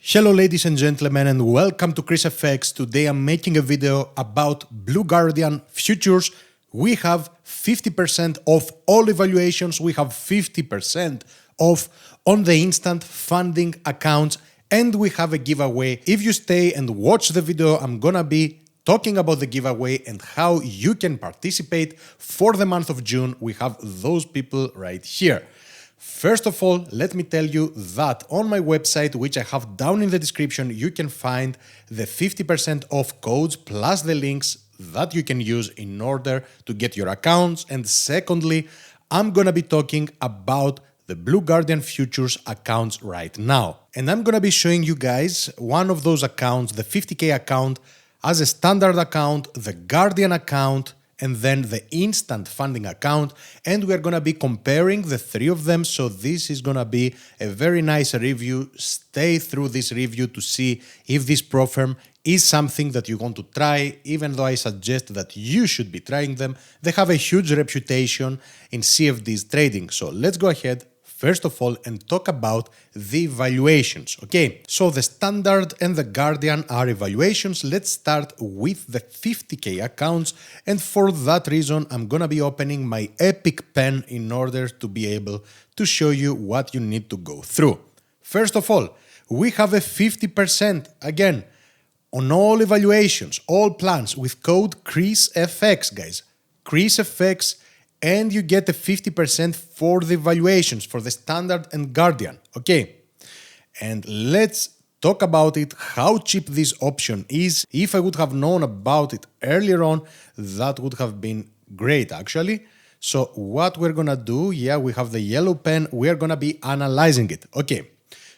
Hello ladies and gentlemen and welcome to ChrisFX. Today I'm making a video about Blue Guardian futures. We have 50% off all evaluations, we have 50% off on the instant funding accounts, and we have a giveaway. If you stay and watch the video, I'm gonna be talking about the giveaway and how you can participate for the month of June. We have those people right here. First of all, let me tell you that on my website, which I have down in the description, you can find the 50% off codes plus the links that you can use in order to get your accounts. And secondly, I'm gonna be talking about the Blue Guardian futures accounts right now. And I'm gonna be showing you guys one of those accounts, the 50K account, as a standard account, the Guardian account, and then the instant funding account, and we're gonna be comparing the three of them. So this is gonna be a very nice review. Stay through this review to see if this prop firm is something that you want to try, even though I suggest that you should be trying them. They have a huge reputation in CFDs trading. So let's go ahead first of all and talk about the evaluations. Okay, so the standard and the Guardian are evaluations. Let's start with the 50K accounts, and for that reason I'm gonna be opening my Epic Pen in order to be able to show you what you need to go through. First of all, we have a 50% again on all evaluations, all plans with code ChrisFX, guys. ChrisFX, and you get a 50% for the evaluations for the standard and Guardian. Okay, and let's talk about it, how cheap this option is. If I would have known about it earlier on, that would have been great actually. So what we're gonna do, yeah, we have the yellow pen, we're gonna be analyzing it. Okay,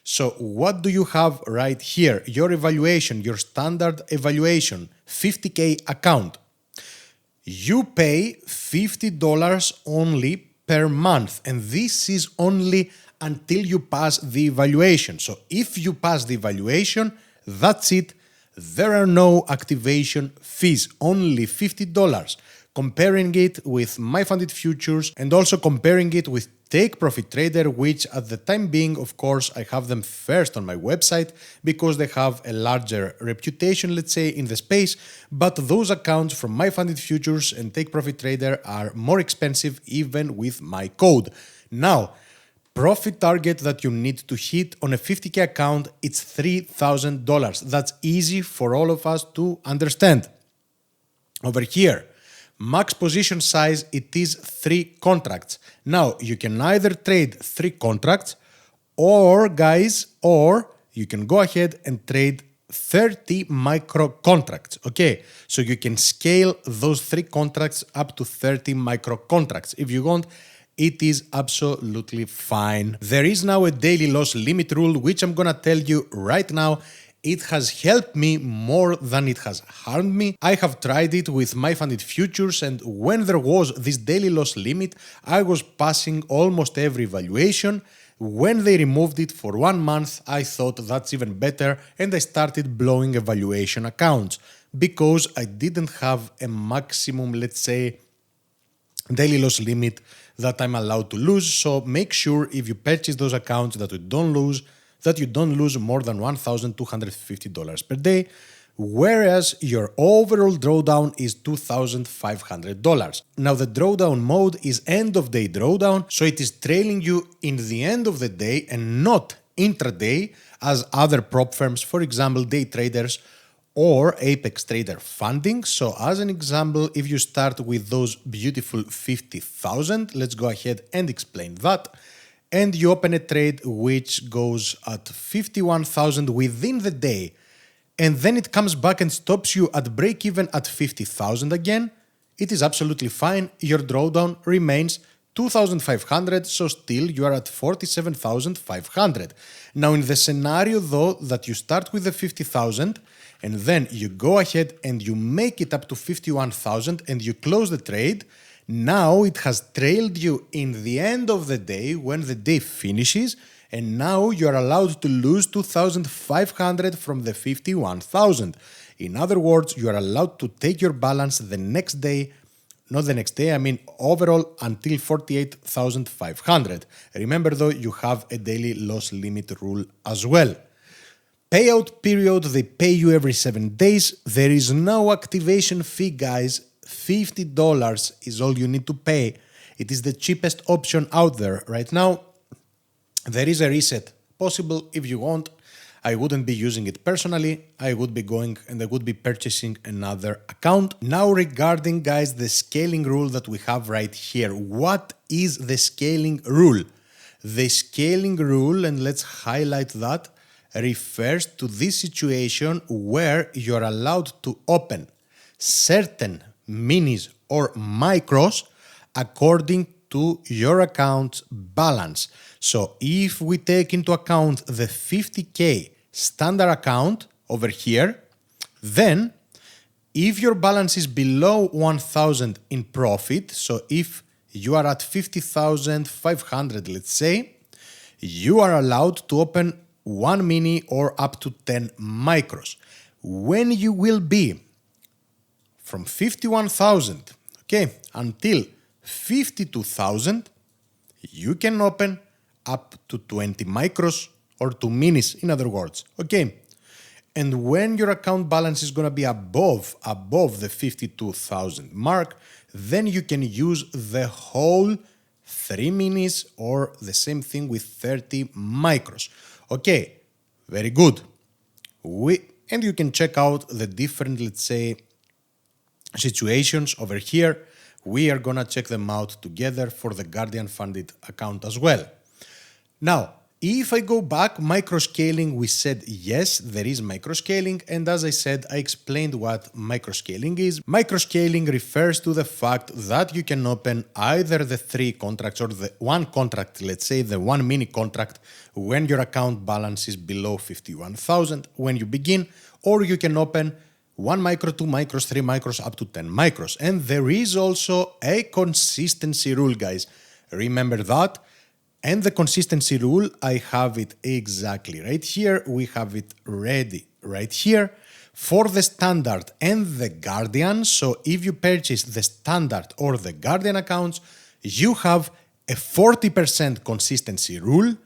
so what do you have right here? Your evaluation, your standard evaluation, 50K account. You pay $50 only per month, and this is only until you pass the evaluation. So if you pass the evaluation, that's it. There are no activation fees, only $50. Comparing it with MyFunded Futures and also comparing it with Take Profit Trader, which at the time being, of course, I have them first on my website because they have a larger reputation, let's say, in the space, but those accounts from MyFunded Futures and Take Profit Trader are more expensive even with my code. Now, profit target that you need to hit on a 50K account, it's $3,000. That's easy for all of us to understand. Over here, max position size, it is 3 contracts. Now, you can either trade 3 contracts or, guys, or you can go ahead and trade 30 micro contracts. Okay, so you can scale those 3 contracts up to 30 micro contracts. If you want, it is absolutely fine. There is now a daily loss limit rule, which I'm gonna tell you right now. It has helped me more than it has harmed me. I have tried it with MyFunded Futures, and when there was this daily loss limit, I was passing almost every evaluation. When they removed it for 1 month, I thought that's even better, and I started blowing evaluation accounts because I didn't have a maximum, let's say, daily loss limit that I'm allowed to lose. So make sure if you purchase those accounts that you don't lose more than $1,250 per day, whereas your overall drawdown is $2,500. Now the drawdown mode is end of day drawdown, so it is trailing you in the end of the day and not intraday as other prop firms, for example, day traders or Apex Trader funding. So as an example, if you start with those beautiful 50,000, let's go ahead and explain that. And you open a trade which goes at 51,000 within the day, and then it comes back and stops you at break even at 50,000 again, it is absolutely fine. Your drawdown remains 2,500, so still you are at 47,500. Now in the scenario though that you start with the 50,000 and then you go ahead and you make it up to 51,000 and you close the trade, now it has trailed you in the end of the day when the day finishes, and now you are allowed to lose 2,500 from the 51,000. In other words, you are allowed to take your balance the next day, not the next day, I mean overall until 48,500. Remember though, you have a daily loss limit rule as well. Payout period, they pay you every 7 days. There is no activation fee, guys. $50 is all you need to pay. It is the cheapest option out there right now. There is a reset possible if you want. I wouldn't be using it personally. I would be going and I would be purchasing another account. Now regarding, guys, the scaling rule that we have right here. What is the scaling rule? The scaling rule, and let's highlight that, refers to this situation where you're allowed to open certain minis or micros according to your account's balance. So if we take into account the 50K standard account over here, then if your balance is below 1,000 in profit, so if you are at 50,500, let's say, you are allowed to open 1 mini or up to 10 micros. When you will be from 51,000, okay, until 52,000, you can open up to 20 micros or 2 minis, in other words, okay? And when your account balance is going to be above the 52,000 mark, then you can use the whole 3 minis or the same thing with 30 micros. Okay, very good. And you can check out the different, let's say, situations over here. We are gonna check them out together for the Guardian funded account as well. Now, if I go back, microscaling, we said yes, there is microscaling, and as I said, I explained what microscaling is. Microscaling refers to the fact that you can open either the 3 contracts or the 1 contract, let's say the 1 mini contract, when your account balance is below 51,000 when you begin, or you can open 1 micro, 2 micros, 3 micros, up to 10 micros. And there is also a consistency rule, guys. Remember that. And the consistency rule, I have it exactly right here. We have it ready right here for the standard and the Guardian. So if you purchase the standard or the Guardian accounts, you have a 40% consistency rule,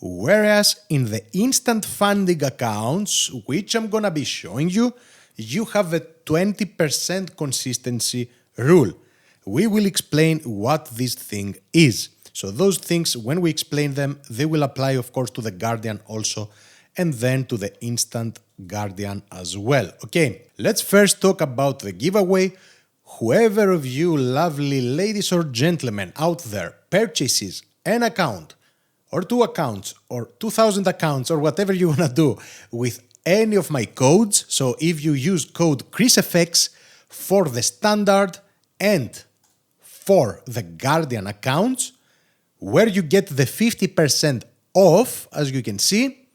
whereas in the instant funding accounts, which I'm gonna be showing you, you have a 20% consistency rule. We will explain what this thing is. So those things, when we explain them, they will apply, of course, to the Guardian also, and then to the Instant Guardian as well. Okay, let's first talk about the giveaway. Whoever of you lovely ladies or gentlemen out there purchases an account, or 2 accounts, or 2,000 accounts, or whatever you want to do with any of my codes, so if you use code ChrisFX for the standard and for the Guardian accounts, where you get the 50% off, as you can see,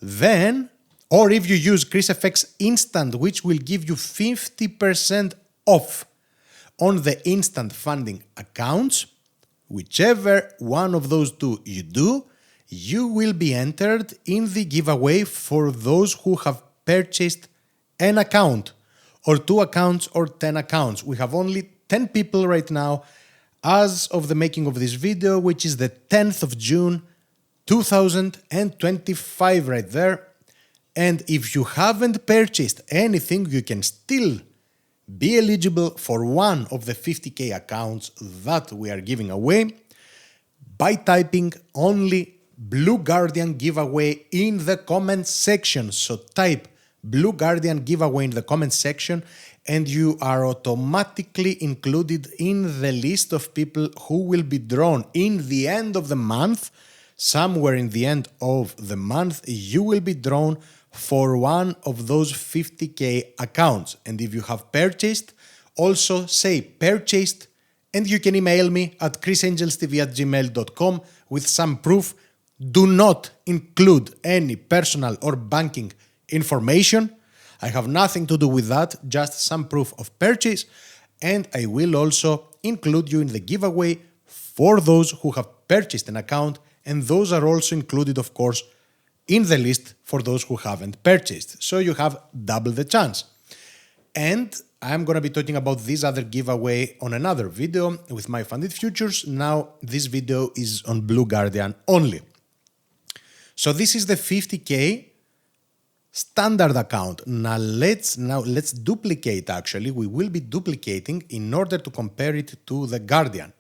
then, or if you use ChrisFX Instant, which will give you 50% off on the instant funding accounts, whichever one of those 2 you do, you will be entered in the giveaway for those who have purchased an account, or 2 accounts, or 10 accounts. We have only 10 people right now, as of the making of this video, which is the 10th of June 2025 right there. And if you haven't purchased anything, you can still be eligible for one of the 50K accounts that we are giving away by typing only Blue Guardian giveaway in the comment section. So type Blue Guardian giveaway in the comment section, and you are automatically included in the list of people who will be drawn in the end of the month. Somewhere in the end of the month, you will be drawn for one of those 50K accounts. And if you have purchased, also say purchased, and you can email me at chrisangelstv@gmail.com with some proof. Do not include any personal or banking information. I have nothing to do with that, just some proof of purchase, and I will also include you in the giveaway for those who have purchased an account, and those are also included, of course, in the list for those who haven't purchased. So you have double the chance. And I'm going to be talking about this other giveaway on another video with my funded futures. Now, this video is on Blue Guardian only. So this is the 50K standard account. Now let's duplicate actually. We will be duplicating in order to compare it to the Guardian.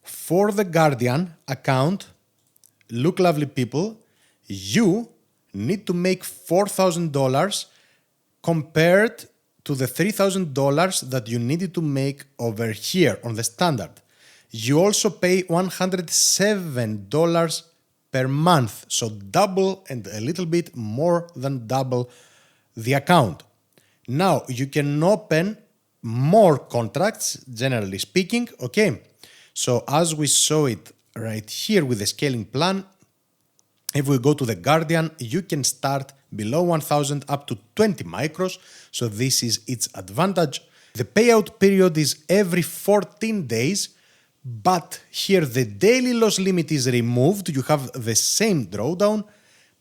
For the Guardian account, look lovely people, you need to make $4,000 compared to the $3,000 that you needed to make over here on the standard. You also pay $107 per month, so double and a little bit more than double the account. Now you can open more contracts, generally speaking, okay? So as we saw it right here with the scaling plan, if we go to the Guardian, you can start below 1000 up to 20 micros. So this is its advantage. The payout period is every 14 days, but here the daily loss limit is removed. You have the same drawdown,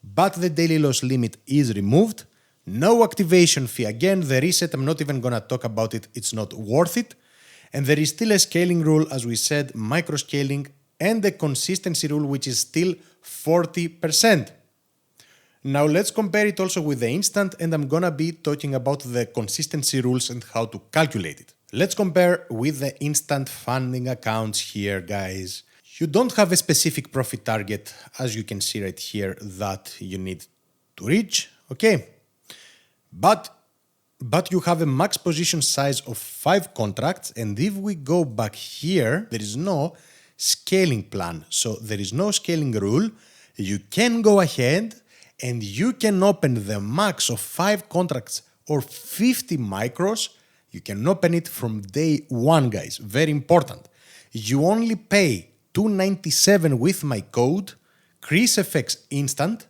but the daily loss limit is removed. No activation fee. Again, the reset, I'm not even gonna talk about it. It's not worth it. And there is still a scaling rule, as we said, micro scaling, and the consistency rule, which is still 40%. Now let's compare it also with the instant, and I'm gonna be talking about the consistency rules and how to calculate it. Let's compare with the instant funding accounts here, guys. You don't have a specific profit target, as you can see right here, that you need to reach, okay? But you have a max position size of 5 contracts, and if we go back here, there is no scaling plan. So there is no scaling rule. You can go ahead and you can open the max of 5 contracts or 50 micros. You can open it from day one, guys. Very important. You only pay $297 with my code, ChrisFX Instant,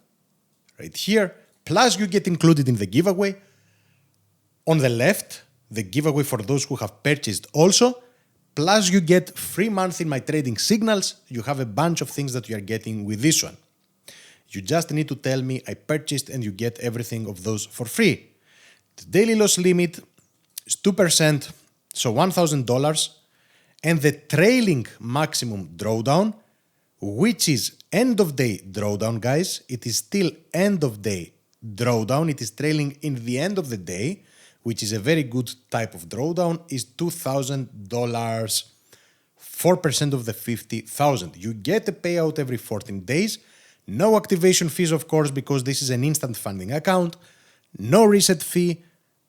right here, plus you get included in the giveaway. On the left, the giveaway for those who have purchased also, plus you get free month in my trading signals. You have a bunch of things that you are getting with this one. You just need to tell me I purchased and you get everything of those for free. The daily loss limit is 2%, so $1,000, and the trailing maximum drawdown, which is end of day drawdown, guys. It is still end of day drawdown. It is trailing in the end of the day, which is a very good type of drawdown, is $2,000, 4% of the 50,000. You get a payout every 14 days. No activation fees, of course, because this is an instant funding account. No reset fee.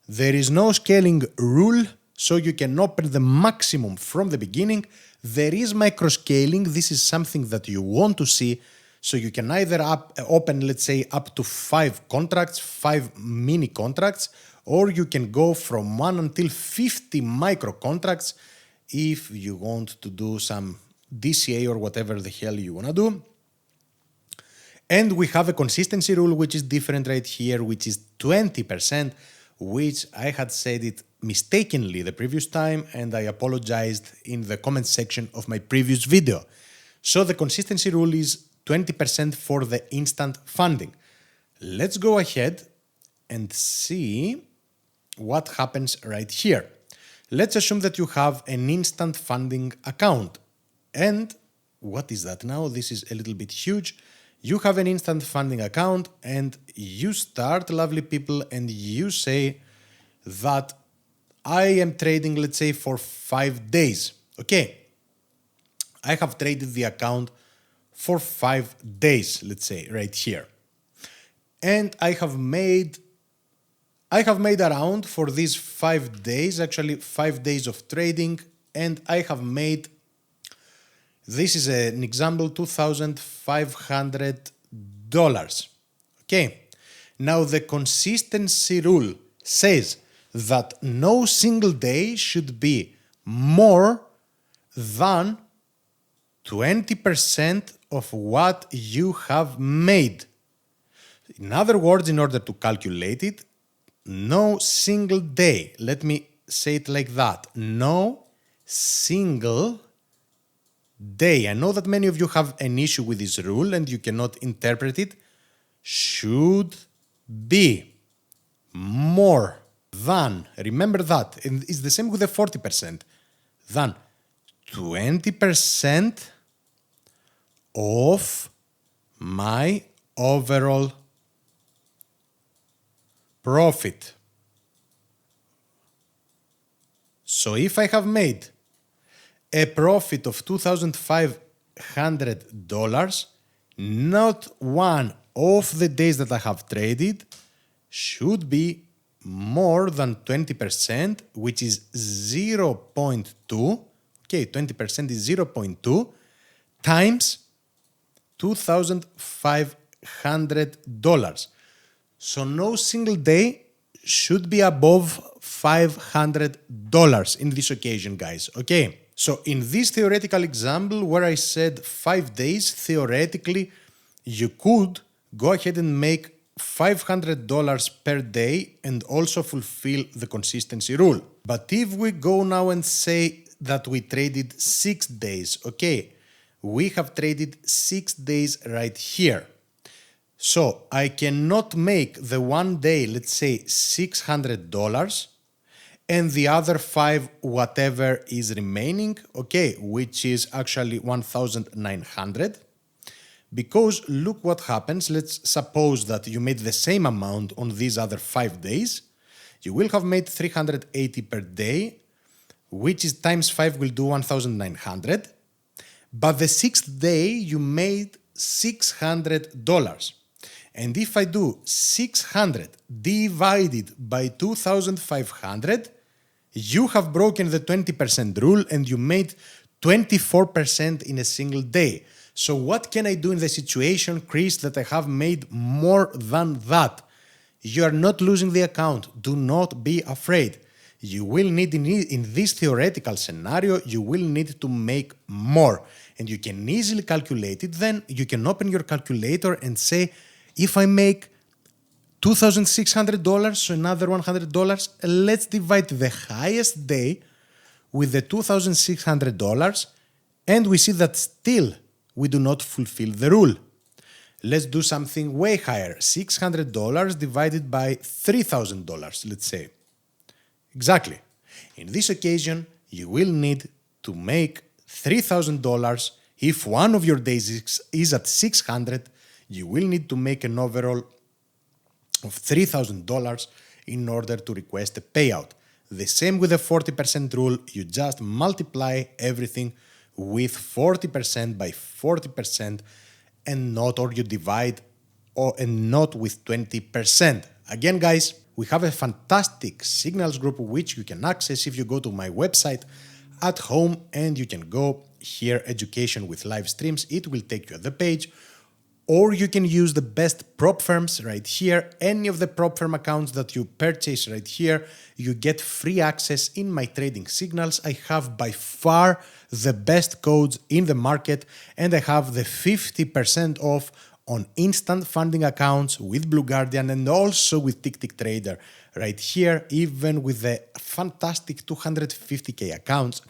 There is no scaling rule, so you can open the maximum from the beginning. There is micro scaling. This is something that you want to see. So you can either open, let's say, up to 5 contracts, 5 mini contracts, or you can go from 1 until 50 micro contracts if you want to do some DCA or whatever the hell you want to do. And we have a consistency rule, which is different right here, which is 20%, which I had said it mistakenly the previous time, and I apologized in the comment section of my previous video. So the consistency rule is 20% for the instant funding. Let's go ahead and see what happens right here. Let's assume that you have an instant funding account. And what is that now? This is a little bit huge. You have an instant funding account and you start, lovely people, and you say that I am trading, let's say, for 5 days. Okay. I have traded the account for 5 days, let's say, right here. And I have made around for these 5 days, actually 5 days of trading, and I have made, this is an example, $2,500. Okay. Now the consistency rule says that no single day should be more than 20% of what you have made. In other words, in order to calculate it, no single day, let me say it like that, no single day, I know that many of you have an issue with this rule and you cannot interpret it, should be more than, remember that, and it's the same with the 40%, than 20% of my overall profit. So if I have made a profit of $2,500, not one of the days that I have traded should be more than 20%, which is 0.2. Okay, 20% is 0.2 times $2,500. So no single day should be above $500 in this occasion, guys. Okay, so in this theoretical example where I said 5 days, theoretically, you could go ahead and make $500 per day and also fulfill the consistency rule. But if we go now and say that we traded 6 days, okay, we have traded 6 days right here. So I cannot make the one day, let's say $600, and the other 5 whatever is remaining, okay, which is actually 1,900. Because look what happens. Let's suppose that you made the same amount on these other 5 days. You will have made 380 per day, which is times 5 will do 1,900. But the 6th day you made $600. And if I do 600 divided by 2,500, you have broken the 20% rule and you made 24% in a single day. So what can I do in the situation, Chris, that I have made more than that? You are not losing the account. Do not be afraid. You will need, in this theoretical scenario, you will need to make more. And you can easily calculate it. Then you can open your calculator and say, if I make $2,600, so another $100, let's divide the highest day with the $2,600, and we see that still we do not fulfill the rule. Let's do something way higher, $600 divided by $3,000, let's say. Exactly. In this occasion, you will need to make $3,000. If one of your days is at 600, you will need to make an overall of $3,000 in order to request a payout. The same with the 40% rule, you just multiply everything with 40% by 40% and not, or you divide and not with 20%. Again, guys, we have a fantastic Signals group which you can access if you go to my website at home, and you can go here, education with live streams. It will take you at the page. Or you can use the best prop firms right here. Any of the prop firm accounts that you purchase right here, you get free access in my trading signals. I have by far the best codes in the market, and I have the 50% off on instant funding accounts with Blue Guardian and also with TickTickTrader right here, even with the fantastic 250k accounts,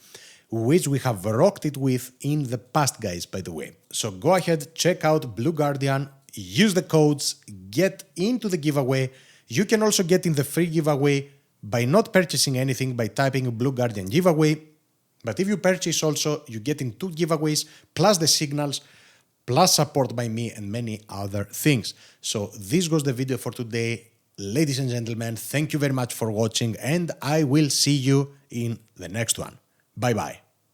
which we have rocked it with in the past, guys, by the way. So go ahead, check out Blue Guardian, use the codes, get into the giveaway. You can also get in the free giveaway by not purchasing anything, by typing Blue Guardian giveaway. But if you purchase also, you get in 2 giveaways, plus the signals, plus support by me and many other things. So this was the video for today. Ladies and gentlemen, thank you very much for watching, and I will see you in the next one. Bye-bye.